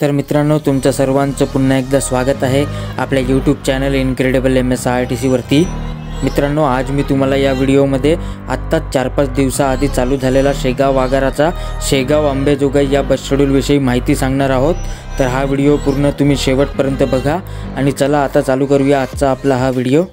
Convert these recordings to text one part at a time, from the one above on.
तर मित्रांनो, तुमचं सर्वांचं पुन्हा एकदा स्वागत आहे आपल्या यूट्यूब चॅनल इनक्रेडिबल MSRTC वरती। मित्रांनो, आज मी तुम्हाला या व्हिडिओमध्ये आत्ताच 4-5 दिवसाआधी चालू झालेला शेगाव आगाराचा शेगाव अंबेजोगाई या बस शेड्यूल विषयी माहिती सांगणार आहोत। तर हा व्हिडिओ पूर्ण तुम्ही शेवटपर्यंत बघा आणि चला आता चालू करूया आजचा आपला हा व्हिडिओ।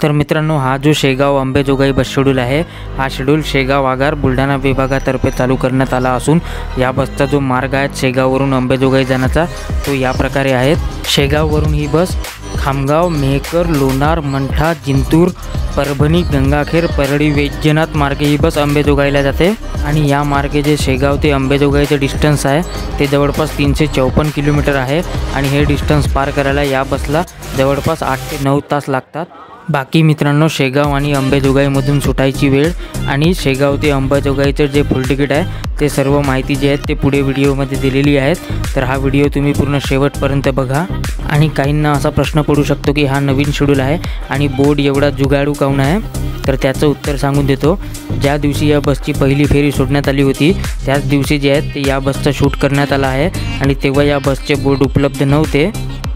तर मित्रांनो, हा जो शेगाव अंबेजोगाई बस शेड्यूल आहे, हा शेड्यूल शेगाव आगार बुलढाणा विभागातर्फे चालू करण्यात आला असून या बसचा जो मार्ग आहे शेगाववरून अंबेजोगाई जाण्याचा तो या प्रकारे आहे। शेगाववरून ही बस खामगाव, मेहकर, लोणार, मंठा, जिंतूर, परभणी, गंगाखेर, परळी, वैजनाथ मार्गे ही बस अंबेजोगाईला जाते आणि या मार्गे जे शेगाव ते अंबेजोगाईचे डिस्टन्स आहे ते जवळपास 354 किलोमीटर आहे आणि हे डिस्टन्स पार करायला या बसला जवळपास 8 ते 9 तास लागतात। बाकी मित्रांनो, शेगाव आणि अंबेजोगाईमधून सुटायची वेळ आणि शेगाव ते अंबेजोगाईचे जे फुल तिकीट आहे ते सर्व माहिती जी आहे ते पुढे व्हिडिओमध्ये दिलेली आहेत। तर हा व्हिडिओ तुम्ही पूर्ण शेवटपर्यंत बघा। आणि काहींना असा प्रश्न पडू शकतो की हा नवीन शेड्यूल आहे आणि बोर्ड एवढा जुगाडू काऊन आहे, तर त्याचं उत्तर सांगून देतो। ज्या दिवशी या बसची पहिली फेरी सोडण्यात आली होती त्याच दिवशी जे आहे ते या बसचा शूट करण्यात आला आहे आणि तेव्हा या बसचे बोर्ड उपलब्ध नव्हते,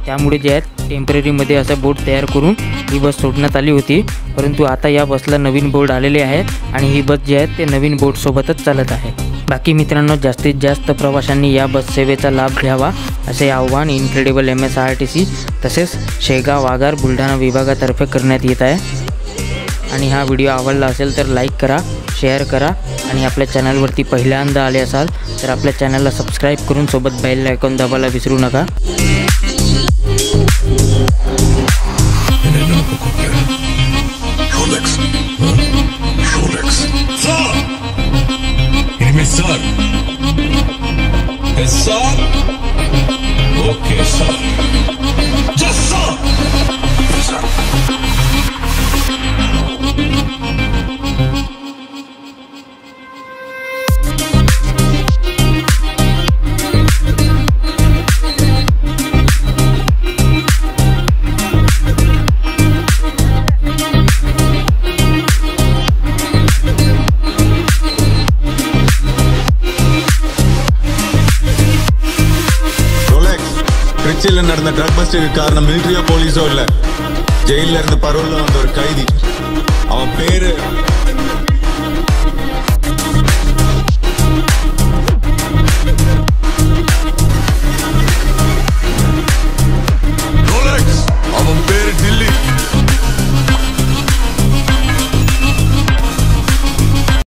त्यामुळे जे आहे टेम्पररीमध्ये असा बोर्ड तयार करून ही बस सोडण्यात आली होती। परंतु आता या बसला नवीन बोर्ड आलेले आहे आणि ही बस जी आहे ते नवीन बोर्डसोबतच चालत आहे। बाकी मित्रांनो, जास्तीत जास्त प्रवाशांनी या बस सेवेचा लाभ घ्यावा असे आव्हान इनक्रेडिबल MSRTC तसेच शेगाव आगार बुलढाणा विभागातर्फे करण्यात येत आहे। आणि हा व्हिडिओ आवडला असेल तर लाईक करा, शेअर करा आणि आपल्या चॅनलवरती पहिल्यांदा आले असाल तर आपल्या चॅनलला सबस्क्राईब करून सोबत बेल आयकॉन दाबायला विसरू नका। Okay, sir. Yes, sir. Sir. திருச்சியில் நடந்த ட்ரக் பஸ்டுக்கு காரணம் மிலிட்டரியோ போலீஸோ இல்லை, ஜெயிலில் இருந்து பரோலில் வந்த ஒரு கைதி, அவன் பேரு